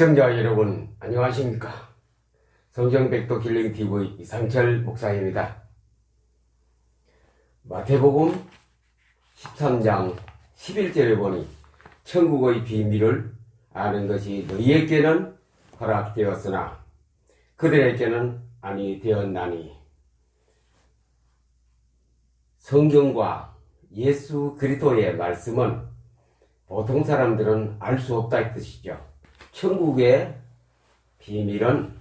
시청자 여러분 안녕하십니까. 성경백도 힐링TV 이상철 목사입니다. 마태복음 13장 11절에 보니 천국의 비밀을 아는 것이 너희에게는 허락되었으나 그들에게는 아니 되었나니. 성경과 예수 그리스도의 말씀은 보통 사람들은 알 수 없다 이 뜻이죠. 천국의 비밀은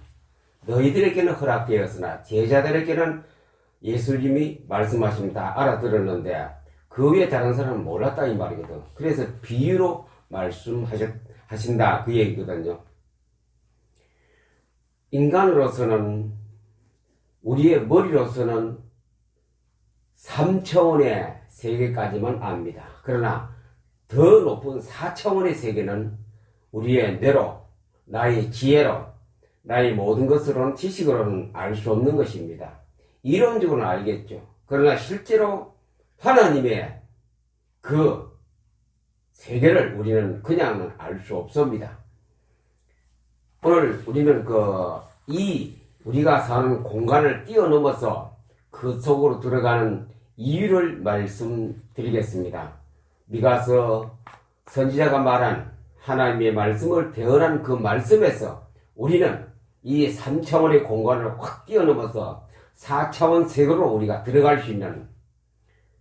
너희들에게는 허락되었으나 제자들에게는 예수님이 말씀하시면 다 알아들었는데 그 외에 다른 사람은 몰랐다 이 말이거든. 그래서 비유로 말씀하신다 그 얘기거든요. 인간으로서는, 우리의 머리로서는 3차원의 세계까지만 압니다. 그러나 더 높은 4차원의 세계는 우리의 뇌로, 나의 지혜로, 나의 모든 것으로는, 지식으로는 알 수 없는 것입니다. 이론적으로는 알겠죠. 그러나 실제로 하나님의 그 세계를 우리는 그냥은 알 수 없습니다. 오늘 우리는 우리가 사는 공간을 뛰어넘어서 그 속으로 들어가는 이유를 말씀드리겠습니다. 미가서 선지자가 말한 하나님의 말씀을 대언한 그 말씀에서 우리는 이 3차원의 공간을 확 뛰어넘어서 4차원 세계로 우리가 들어갈 수 있는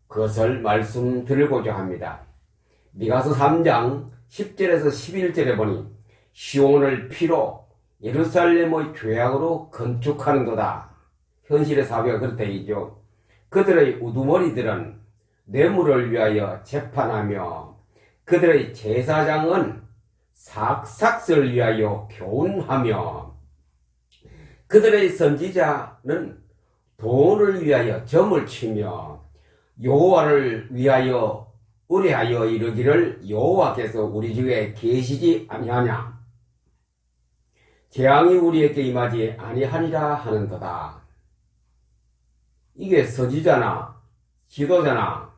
그것을 말씀드리고자 합니다. 미가서 3장 10절에서 11절에 보니 시온을 피로 예루살렘의 죄악으로 건축하는도다. 현실의 사회가 그렇다 이죠. 그들의 우두머리들은 뇌물을 위하여 재판하며 그들의 제사장은 삭삭을 위하여 교훈하며 그들의 선지자는 돈을 위하여 점을 치며 여호와를 위하여 의뢰하여 이르기를 여호와께서 우리 중에 계시지 아니하냐, 재앙이 우리에게 임하지 아니하리라 하는도다. 이게 선지자나 지도자나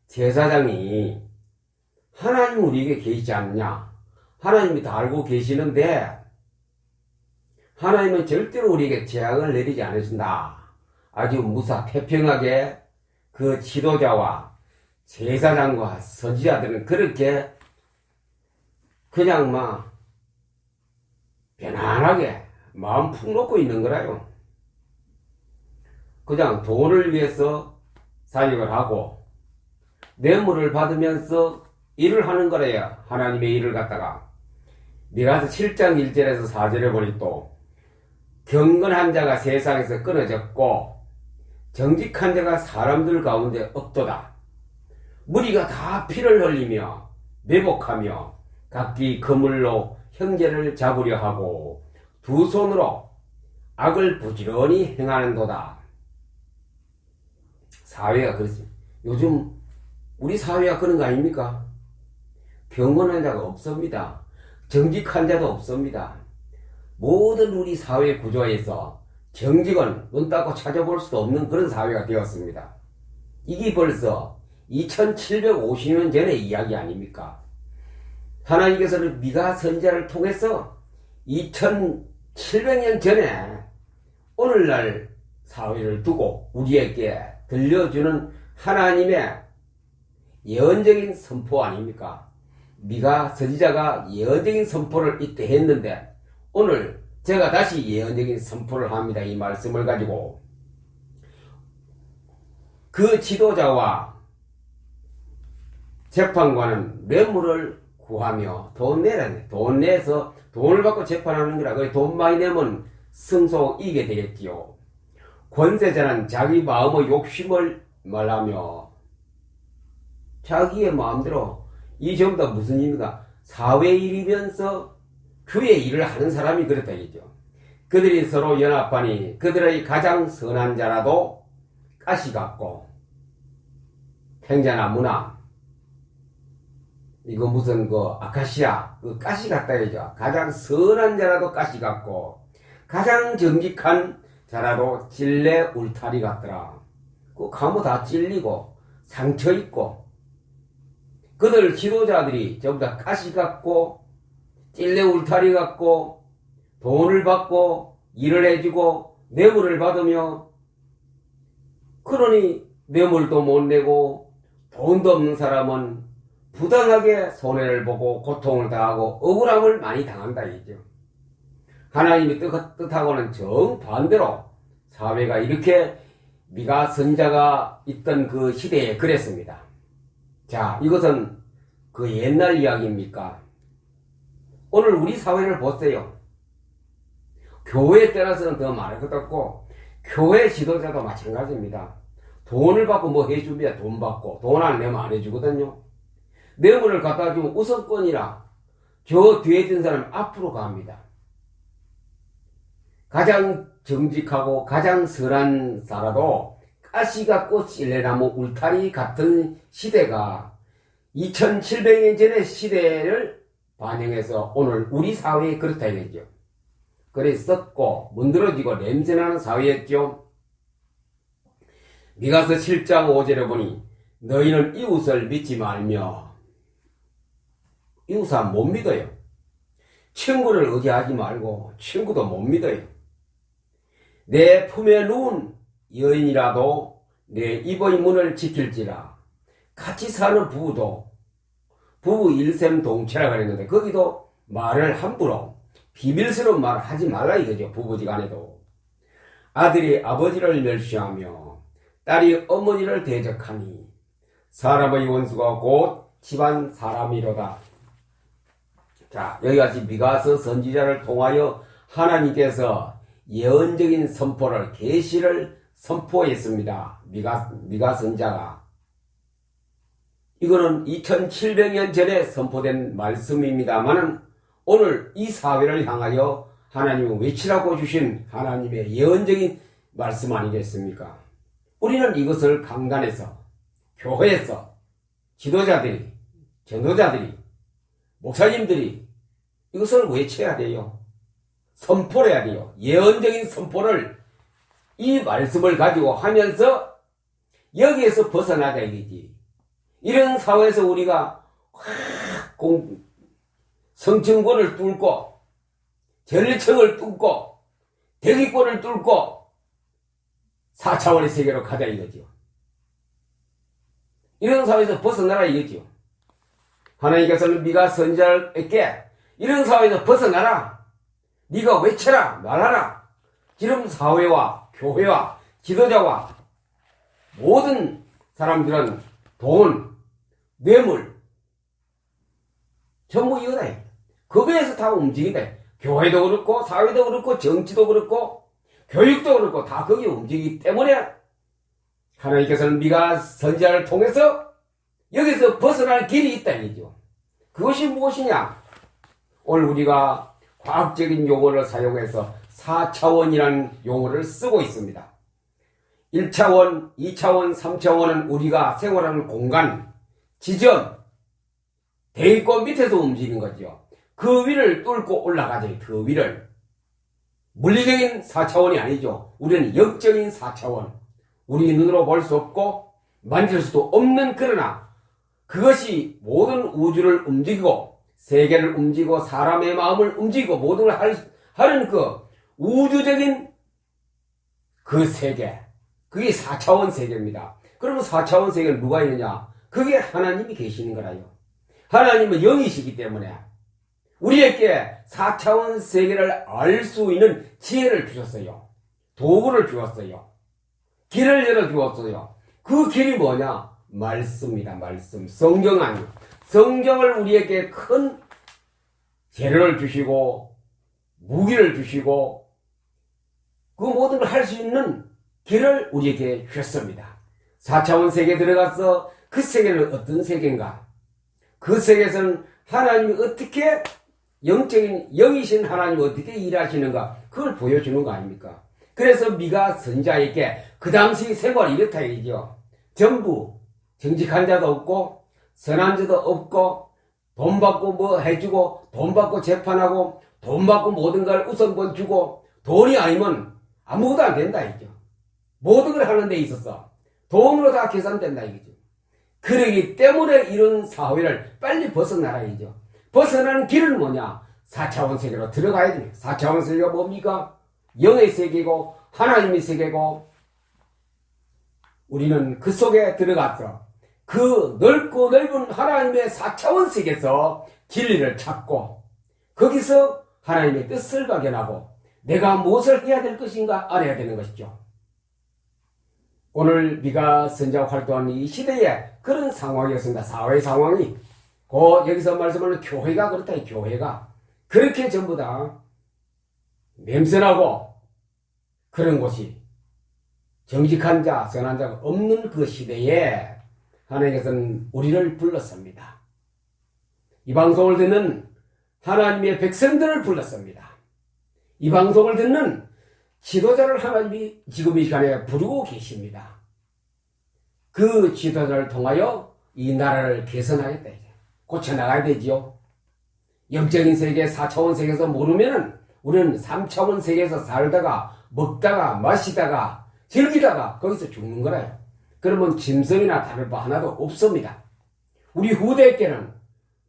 제사장이 하나님 우리에게 계시지 않느냐, 하나님이 다 알고 계시는데 하나님은 절대로 우리에게 재앙을 내리지 않으신다. 아주 무사태평하게 그 지도자와 제사장과 선지자들은 그렇게 그냥 편안하게 마음 푹 놓고 있는 거라요. 그냥 돈을 위해서 사역을 하고 뇌물을 받으면서 일을 하는 거래요. 하나님의 일을 갖다가. 미가서 7장 1절에서 4절에 보니 또 경건한 자가 세상에서 끊어졌고 정직한 자가 사람들 가운데 없도다. 무리가 다 피를 흘리며 매복하며 각기 그물로 형제를 잡으려 하고 두 손으로 악을 부지런히 행하는도다. 사회가 그렇습니다. 요즘 우리 사회가 그런 거 아닙니까? 경건한 자가 없습니다. 정직한 자도 없습니다. 모든 우리 사회 구조에서 정직은 눈 닦고 찾아볼 수도 없는 그런 사회가 되었습니다. 이게 벌써 2750년 전의 이야기 아닙니까? 하나님께서는 미가 선지자를 통해서 2700년 전에 오늘날 사회를 두고 우리에게 들려주는 하나님의 예언적인 선포 아닙니까? 미가 선지자가 예언적인 선포를 이때 했는데 오늘 제가 다시 예언적인 선포를 합니다. 이 말씀을 가지고 그 지도자와 재판관은 뇌물을 구하며 돈 내라네. 돈 내서 돈을 받고 재판하는 거라. 그 돈 많이 내면 승소 이기게 되겠지요. 권세자는 자기 마음의 욕심을 말하며 자기의 마음대로 이 전부 다 무슨 일인가? 사회 일이면서 교회 일을 하는 사람이 그렇다 이죠. 그들이 서로 연합하니 그들의 가장 선한 자라도 가시 같고 행자나무나 이거 무슨 아카시아 그 가시 같다 이죠. 가장 선한 자라도 가시 같고 가장 정직한 자라도 질레 울타리 같더라. 그 가면 다 찔리고 상처 있고 그들 지도자들이 전부 다 가시 같고 찔레 울타리 갖고 돈을 받고 일을 해주고 뇌물을 받으며, 그러니 뇌물도 못 내고 돈도 없는 사람은 부당하게 손해를 보고 고통을 당하고 억울함을 많이 당한다 이죠. 하나님이 뜻하고는 정반대로 사회가 이렇게 미가 선자가 있던 그 시대에 그랬습니다. 자, 이것은 그 옛날 이야기입니까? 오늘 우리 사회를 보세요. 교회에 따라서는 더 말할 것도 없고, 교회 지도자도 마찬가지입니다. 돈을 받고 뭐 해주면 돈 받고, 돈 안 내면 안 해주거든요. 뇌물을 갖다 주면 우선권이라 저 뒤에 있는 사람 앞으로 갑니다. 가장 정직하고 가장 선한 사라도 가시 같고 찔레나무 울타리 같은 시대가 2700년 전의 시대를 반영해서 오늘 우리 사회에 그렇다 이거죠. 그래 썩고 문드러지고 냄새나는 사회였죠. 미가서 7장 5절에 보니 너희는 이웃을 믿지 말며, 이웃은 못 믿어요. 친구를 의지하지 말고 친구도 못 믿어요. 내 품에 누운 여인이라도 내 입의 문을 지킬지라. 같이 사는 부부도 부부 일sem동체라 그랬는데 거기도 말을 함부로 비밀스러운 말을 하지 말라 이거죠. 부부지간에도 아들이 아버지를 멸시하며 딸이 어머니를 대적하니 사람의 원수가 곧 집안 사람이로다. 자, 여기까지 미가서 선지자를 통하여 하나님께서 예언적인 선포를, 계시를 선포했습니다. 미가 선자가. 이거는 2700년 전에 선포된 말씀입니다만은 오늘 이 사회를 향하여 하나님은 외치라고 주신 하나님의 예언적인 말씀 아니겠습니까? 우리는 이것을 강단에서, 교회에서 지도자들이, 전도자들이, 목사님들이 이것을 외쳐야 돼요. 선포를 해야 돼요. 예언적인 선포를 이 말씀을 가지고 하면서 여기에서 벗어나자 이거지. 이런 사회에서 우리가 성층권을 뚫고 전리층을 뚫고 대기권을 뚫고 4차원의 세계로 가자 이거죠. 이런 사회에서 벗어나라 이거죠. 하나님께서는 미가 선지자에게 이런 사회에서 벗어나라. 네가 외쳐라. 말하라. 지금 사회와 교회와 지도자와 모든 사람들은 돈, 뇌물 전부 이거다. 거기에서 다 움직인다. 교회도 그렇고 사회도 그렇고 정치도 그렇고 교육도 그렇고 다 거기에 움직이기 때문에 하나님께서는 미가 선지자를 통해서 여기서 벗어날 길이 있다 이죠. 그것이 무엇이냐? 오늘 우리가 과학적인 용어를 사용해서 4차원이라는 용어를 쓰고 있습니다. 1차원, 2차원, 3차원은 우리가 생활하는 공간, 지점, 대기권 밑에서 움직이는 거죠. 그 위를 뚫고 올라가죠. 그 위를. 물리적인 4차원이 아니죠. 우리는 영적인 4차원. 우리 눈으로 볼 수 없고 만질 수도 없는, 그러나 그것이 모든 우주를 움직이고 세계를 움직이고 사람의 마음을 움직이고 모든 걸 하는 그 우주적인 그 세계, 그게 4차원 세계입니다. 그러면 4차원 세계는 누가 있느냐? 그게 하나님이 계시는 거라요. 하나님은 영이시기 때문에 우리에게 4차원 세계를 알 수 있는 지혜를 주셨어요. 도구를 주었어요. 길을 열어주었어요. 그 길이 뭐냐? 말씀이다. 말씀. 성경 아니에요. 성경을 우리에게 큰 재료를 주시고 무기를 주시고 그 모든 걸 할 수 있는 길을 우리에게 주셨습니다. 4차원 세계에 들어가서 그 세계는 어떤 세계인가? 그 세계에서는 하나님이 어떻게 영적인 영이신 하나님이 어떻게 일하시는가? 그걸 보여주는 거 아닙니까? 그래서 미가 선자에게 그 당시 생활이 이렇다 얘기죠. 전부 정직한 자도 없고 선한 자도 없고 돈 받고 뭐 해주고 돈 받고 재판하고 돈 받고 모든 걸 우선권 주고 돈이 아니면 아무것도 안 된다 이죠. 모든 걸 하는 데 있어서 돈으로 다 계산된다 이거죠. 그러기 때문에 이런 사회를 빨리 벗어나라 이죠. 벗어나는 길은 뭐냐? 4차원 세계로 들어가야 됩니다. 4차원 세계가 뭡니까? 영의 세계고 하나님의 세계고 우리는 그 속에 들어가서 그 넓고 넓은 하나님의 4차원 세계에서 진리를 찾고 거기서 하나님의 뜻을 발견하고 내가 무엇을 해야 될 것인가 알아야 되는 것이죠. 오늘 미가 선지자가 활동하는 이 시대에 그런 상황이었습니다. 사회 상황이. 여기서 말씀하는 교회가 그렇다. 이 교회가. 그렇게 전부 다 냄새나고 그런 곳이 정직한 자, 선한 자가 없는 그 시대에 하나님께서는 우리를 불렀습니다. 이 방송을 듣는 하나님의 백성들을 불렀습니다. 이 방송을 듣는 지도자를 하나님이 지금 이 시간에 부르고 계십니다. 그 지도자를 통하여 이 나라를 개선하겠다. 고쳐나가야 되지요. 영적인 세계, 4차원 세계에서 모르면은 우리는 3차원 세계에서 살다가 먹다가 마시다가 즐기다가 거기서 죽는 거라요. 그러면 짐승이나 다를 바 하나도 없습니다. 우리 후대에게는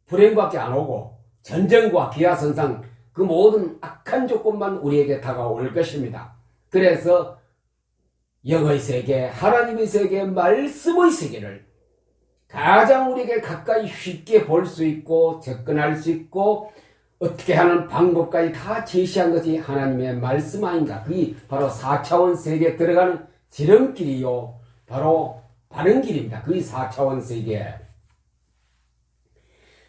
불행밖에 안 오고 전쟁과 기아선상 그 모든 악한 조건만 우리에게 다가올 것입니다. 그래서 영의 세계, 하나님의 세계, 말씀의 세계를 가장 우리에게 가까이 쉽게 볼 수 있고 접근할 수 있고 어떻게 하는 방법까지 다 제시한 것이 하나님의 말씀 아닌가. 그게 바로 4차원 세계에 들어가는 지름길이요. 바로 바른 길입니다. 그게 4차원 세계.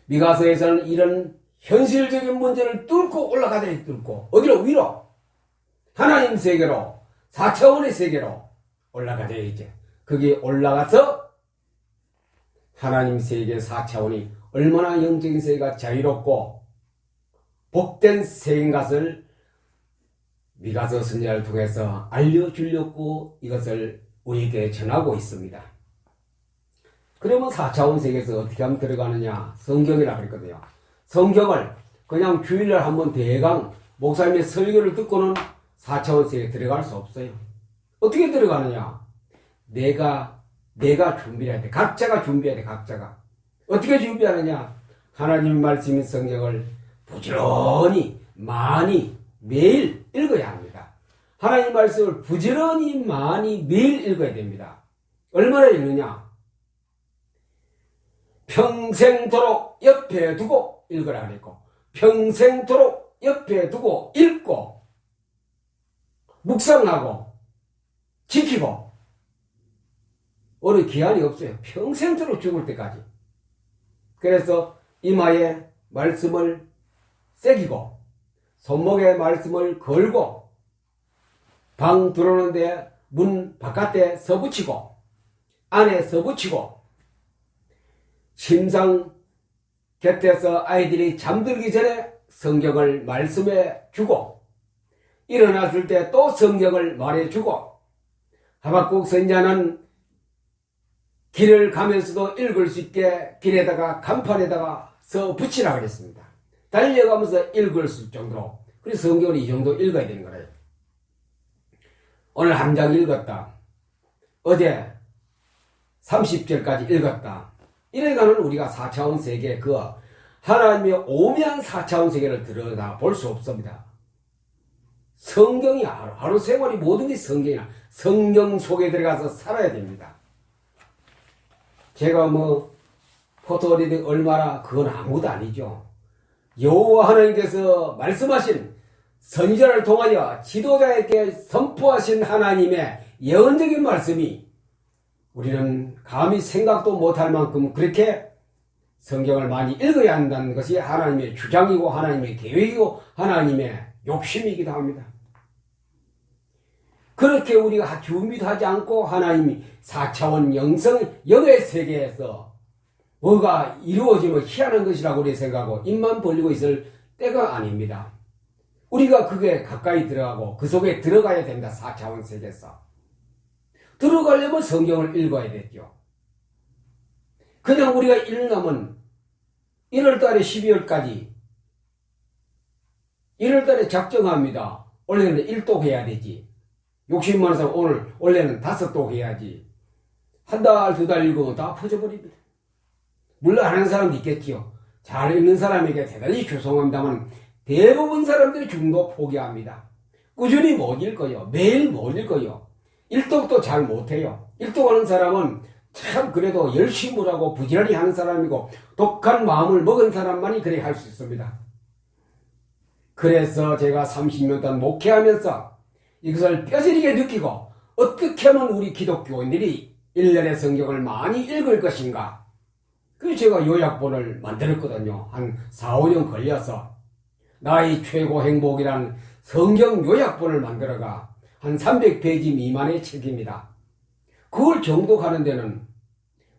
미가서에서는 이런 현실적인 문제를 뚫고 올라가더니 뚫고 어디로? 위로. 하나님 세계로 4차원의 세계로 올라가야죠. 거기에 올라가서 하나님 세계 4차원이 얼마나 영적인 세계가 자유롭고 복된 세계인 것을 미가서 선지자를 통해서 알려주려고 이것을 우리에게 전하고 있습니다. 그러면 4차원 세계에서 어떻게 하면 들어가느냐? 성경이라 그랬거든요. 성경을 그냥 주일날 한번 대강 목사님의 설교를 듣고는 4차원 세계에 들어갈 수 없어요. 어떻게 들어가느냐? 내가 준비해야 돼. 각자가 준비해야 돼. 각자가. 어떻게 준비하느냐? 하나님 말씀인 성경을 부지런히 많이 매일 읽어야 합니다. 하나님 말씀을 부지런히 많이 매일 읽어야 됩니다. 얼마나 읽느냐? 평생도록 옆에 두고 읽으라 그랬고 평생도록 옆에 두고 읽고 묵상하고 지키고 어느 기한이 없어요. 평생도록 죽을 때까지. 그래서 이마에 말씀을 새기고 손목에 말씀을 걸고 방 들어오는데 문 바깥에 서붙이고 안에 서붙이고 침상 곁에서 아이들이 잠들기 전에 성경을 말씀해 주고 일어났을 때 또 성경을 말해 주고 하박국 선지자는 길을 가면서도 읽을 수 있게 길에다가 간판에다가 서 붙이라 그랬습니다. 달려가면서 읽을 수 있을 정도로. 그래서 성경을 이 정도 읽어야 되는 거예요. 오늘 한 장 읽었다. 어제 30절까지 읽었다. 이래가는 우리가 4차원 세계 그 하나님의 오묘한 4차원 세계를 들여다 볼 수 없습니다. 성경이 하루 생활이 모든 게 성경이나 성경 속에 들어가서 살아야 됩니다. 제가 포토리딩 얼마나 그건 아무것도 아니죠. 여호와 하나님께서 말씀하신 선지자를 통하여 지도자에게 선포하신 하나님의 예언적인 말씀이 우리는 감히 생각도 못할 만큼 그렇게 성경을 많이 읽어야 한다는 것이 하나님의 주장이고 하나님의 계획이고 하나님의 욕심이기도 합니다. 그렇게 우리가 준비도 하지 않고 하나님이 4차원 영의 세계에서 뭐가 이루어지면 희한한 것이라고 우리 생각하고 입만 벌리고 있을 때가 아닙니다. 우리가 그게 가까이 들어가고 그 속에 들어가야 됩니다. 4차원 세계에서. 들어가려면 성경을 읽어야 되죠. 그냥 우리가 읽으면 1월달에 12월까지 1월달에 작정합니다. 원래는 1독 해야 되지. 욕심 많은 사람 원래는 5독 해야지. 한 달, 2달 읽으면 다 퍼져버립니다. 물론 하는 사람도 있겠지요. 잘 읽는 사람에게 대단히 죄송합니다만 대부분 사람들이 중도 포기합니다. 꾸준히 못 읽어요. 매일 못 읽어요. 일독도 잘 못해요. 일독하는 사람은 참 그래도 열심히 하고 부지런히 하는 사람이고 독한 마음을 먹은 사람만이 그래 할 수 있습니다. 그래서 제가 30년 동안 목회하면서 이것을 뼈저리게 느끼고 어떻게 하면 우리 기독교인들이 1년의 성경을 많이 읽을 것인가. 그래서 제가 요약본을 만들었거든요. 한 4, 5년 걸려서 나의 최고 행복이란 성경 요약본을 만들어가 한 300페이지 미만의 책입니다. 그걸 정독하는 데는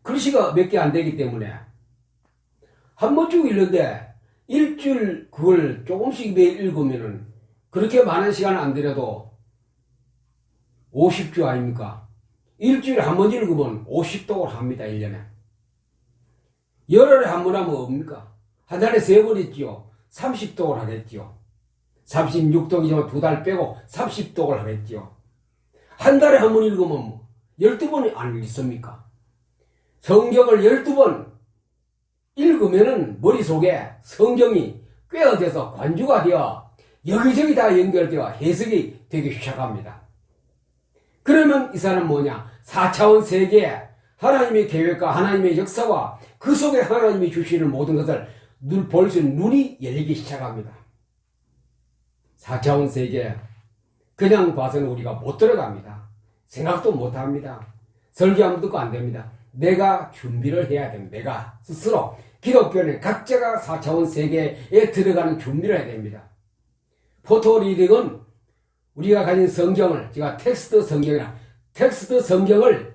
글씨가 몇 개 안 되기 때문에 한 번 쭉 읽는데 일주일 그걸 조금씩 매일 읽으면은 그렇게 많은 시간 안 들여도 50주 아닙니까? 일주일에 한 번 읽으면 50독을 합니다. 1년에. 열흘에 한 번 하면 뭡니까? 한 달에 3번 했지요. 30독을 하겠지요. 36독이지만 2달 빼고 30독을 하겠지요. 한 달에 한 번 읽으면 12번이 안 읽습니까? 성경을 12번 읽으면은 머릿속에 성경이 꿰어져서 관주가 되어 여기저기 다 연결되어 해석이 되기 시작합니다. 그러면 이 사람은 뭐냐? 4차원 세계에 하나님의 계획과 하나님의 역사와 그 속에 하나님이 주시는 모든 것을 볼 수 있는 눈이 열리기 시작합니다. 4차원 세계에 그냥 봐서는 우리가 못 들어갑니다. 생각도 못 합니다. 설교하면 듣고 안 됩니다. 내가 준비를 해야 됩니다. 내가 스스로 기독교는 각자가 4차원 세계에 들어가는 준비를 해야 됩니다. 포토리딩은 우리가 가진 성경을 제가 텍스트 성경을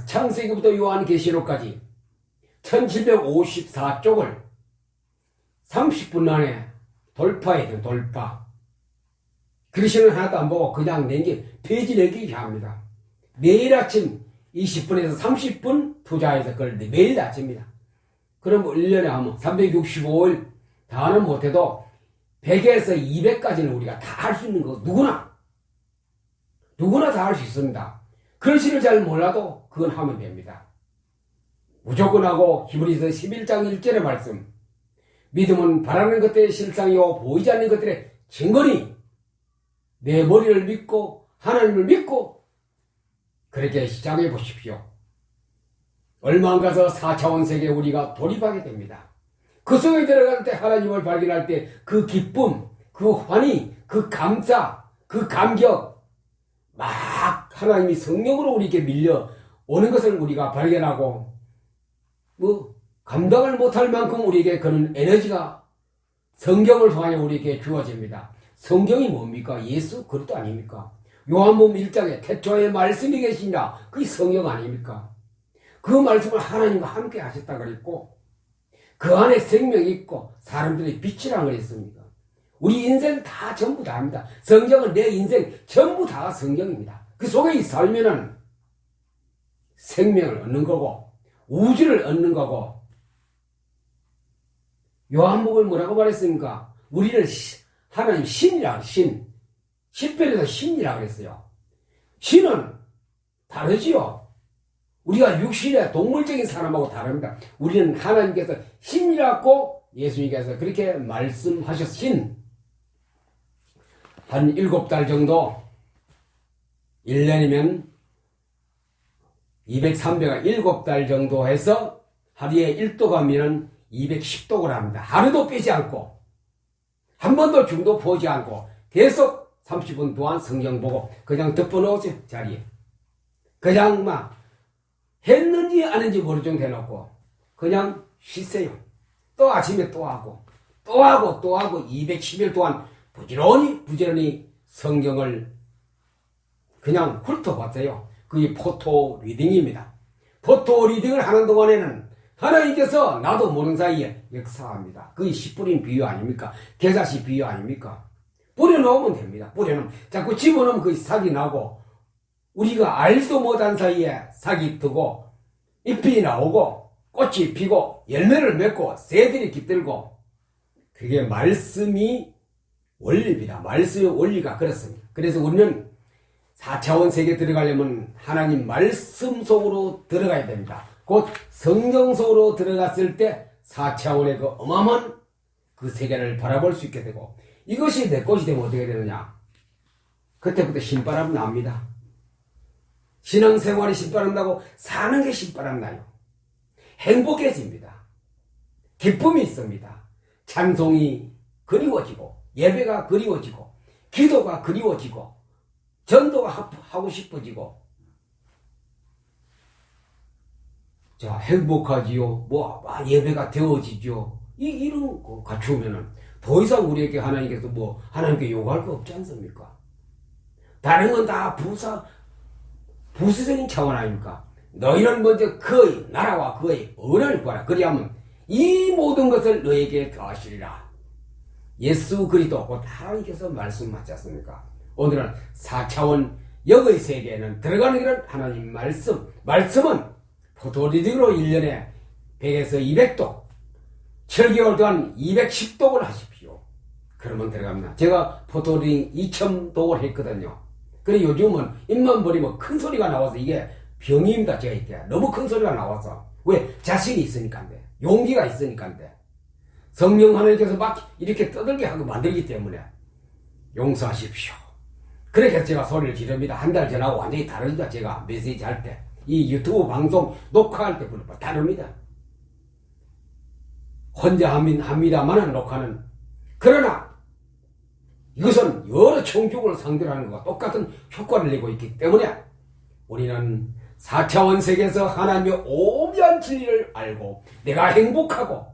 창세기부터 요한계시록까지 1754쪽을 30분 안에 돌파해야 돼요. 돌파. 글씨는 하나도 안 보고 그냥 페이지 넘기기 합니다. 매일 아침 20분에서 30분 투자해서 그걸 매일 아침입니다. 그럼 1년에 하면 365일 다는 못해도 100에서 200까지는 우리가 다 할 수 있는 거 누구나 다 할 수 있습니다. 글씨를 잘 몰라도 그건 하면 됩니다. 무조건 하고 히브리서 11장 1절의 말씀 믿음은 바라는 것들의 실상이요 보이지 않는 것들의 증거니 내 머리를 믿고 하나님을 믿고 그렇게 시작해 보십시오. 얼마 안 가서 4차원 세계에 우리가 돌입하게 됩니다. 그 속에 들어갈 때 하나님을 발견할 때 그 기쁨, 그 환희, 그 감사, 그 감격 막 하나님이 성령으로 우리에게 밀려오는 것을 우리가 발견하고 감당을 못할 만큼 우리에게 그런 에너지가 성경을 통하여 우리에게 주어집니다. 성경이 뭡니까? 예수 그리스도 아닙니까? 요한복음 1장에 태초에 말씀이 계시냐? 그게 성경 아닙니까? 그 말씀을 하나님과 함께 하셨다 그랬고 그 안에 생명이 있고 사람들이 빛이라고 그랬습니다. 우리 인생 다 전부 다입니다. 성경은 내 인생 전부 다 성경입니다. 그 속에 살면은 생명을 얻는 거고 우주를 얻는 거고 요한복음에 뭐라고 말했습니까? 우리를 하나님 신이라 신. 시편에서 신이라 그랬어요. 신은 다르지요. 우리가 육신의 동물적인 사람하고 다릅니다. 우리는 하나님께서 신이라고 예수님께서 그렇게 말씀하셨신 한 7달 정도 1년이면 200, 300, 7달 정도 해서 하루에 1독 하면 210독을 합니다. 하루도 빼지 않고 한 번도 중도 보지 않고 계속 30분 동안 성경 보고 그냥 덮어놓으세요. 자리에. 그냥 막 했는지 안 했는지 모를 정도 해놓고 그냥 쉬세요. 또 아침에 또 하고 210일 동안 부지런히 성경을 그냥 훑어봤어요. 그게 포토 리딩입니다. 포토 리딩을 하는 동안에는 하나님께서 나도 모르는 사이에 역사합니다. 그게 씨 뿌린 비유 아닙니까? 겨자씨 비유 아닙니까? 뿌려놓으면 됩니다. 뿌려놓으면 자꾸 집어넣으면 그 삭이 나고 우리가 알지도 못한 사이에 삭이 트고 잎이 나오고 꽃이 피고 열매를 맺고 새들이 깃들고 그게 말씀이 원리입니다. 말씀의 원리가 그렇습니다. 그래서 우리는 4차원 세계에 들어가려면 하나님 말씀 속으로 들어가야 됩니다. 곧 성경 속으로 들어갔을 때 4차원의 그 어마어마한 그 세계를 바라볼 수 있게 되고, 이것이 내 것이 되면 어떻게 되느냐? 그때부터 신바람 납니다. 신앙생활이 신바람 나고 사는 게 신바람 나요. 행복해집니다. 기쁨이 있습니다. 찬송이 그리워지고, 예배가 그리워지고, 기도가 그리워지고, 전도가 하고 싶어지고, 자, 행복하지요. 예배가 되어지죠. 이런 거 갖추면은 더 이상 우리에게 하나님께서 하나님께 요구할 거 없지 않습니까? 다른 건 다 부수적인 차원 아닙니까? 너희는 먼저 그의 나라와 그의 의를 구하라. 그리하면 이 모든 것을 너에게 더하시리라. 예수 그리스도 곧 하나님께서 말씀하지 않습니까? 오늘은 4차원 영의 세계에는 들어가는 길은 하나님 말씀은 포도리딩으로 1년에 100에서 200독 7개월 동안 210독을 하십시오. 그러면 들어갑니다. 제가 포도리딩 2000독을 했거든요. 그래 요즘은 입만 버리면 큰 소리가 나와서 이게 병입니다. 제가 이렇게 너무 큰 소리가 나와서. 왜? 자신이 있으니까인데, 용기가 있으니까인데, 성령 하나님께서 막 이렇게 떠들게 하고 만들기 때문에 용서하십시오. 그렇게 제가 소리를 지릅니다. 한 달 전하고 완전히 다릅니다. 제가 메시지 할 때, 이 유튜브 방송 녹화할 때 보니까 다릅니다. 혼자 합니다만은 녹화는. 그러나 이것은 여러 청중을 상대로 하는 것과 똑같은 효과를 내고 있기 때문에 우리는 4차원 세계에서 하나님의 오묘한 진리를 알고 내가 행복하고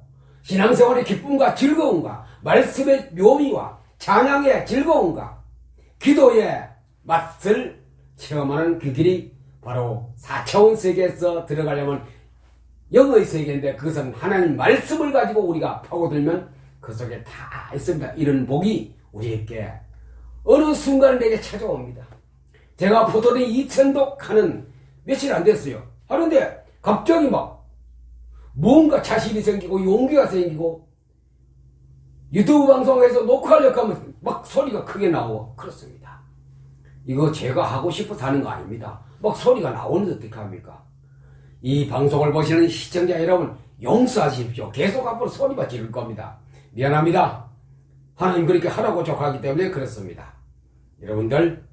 신앙생활의 기쁨과 즐거움과 말씀의 묘미와 찬양의 즐거움과 기도의 맛을 체험하는 그 길이 바로 4차원 세계에서 들어가려면 영의 세계인데, 그것은 하나님 말씀을 가지고 우리가 파고들면 그 속에 다 있습니다. 이런 복이 우리에게 어느 순간 내게 찾아옵니다. 제가 포도리 2000독 하는 며칠 안 됐어요. 하는데 갑자기 뭔가 자신이 생기고 용기가 생기고, 유튜브 방송에서 녹화하려고 하면 소리가 크게 나오고 그렇습니다. 이거 제가 하고 싶어서 하는 거 아닙니다. 소리가 나오는데 어떻게 합니까? 이 방송을 보시는 시청자 여러분, 용서하십시오. 계속 앞으로 소리만 지를 겁니다. 미안합니다. 하나님 그렇게 하라고 족하기 때문에 그렇습니다. 여러분들,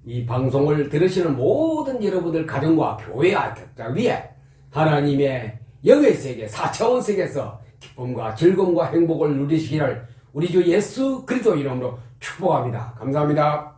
이 방송을 들으시는 모든 여러분들 가정과 교회와 격자 위에 하나님의 영의 세계, 4차원 세계에서 기쁨과 즐거움과 행복을 누리시기를 우리 주 예수 그리스도 이름으로 축복합니다. 감사합니다.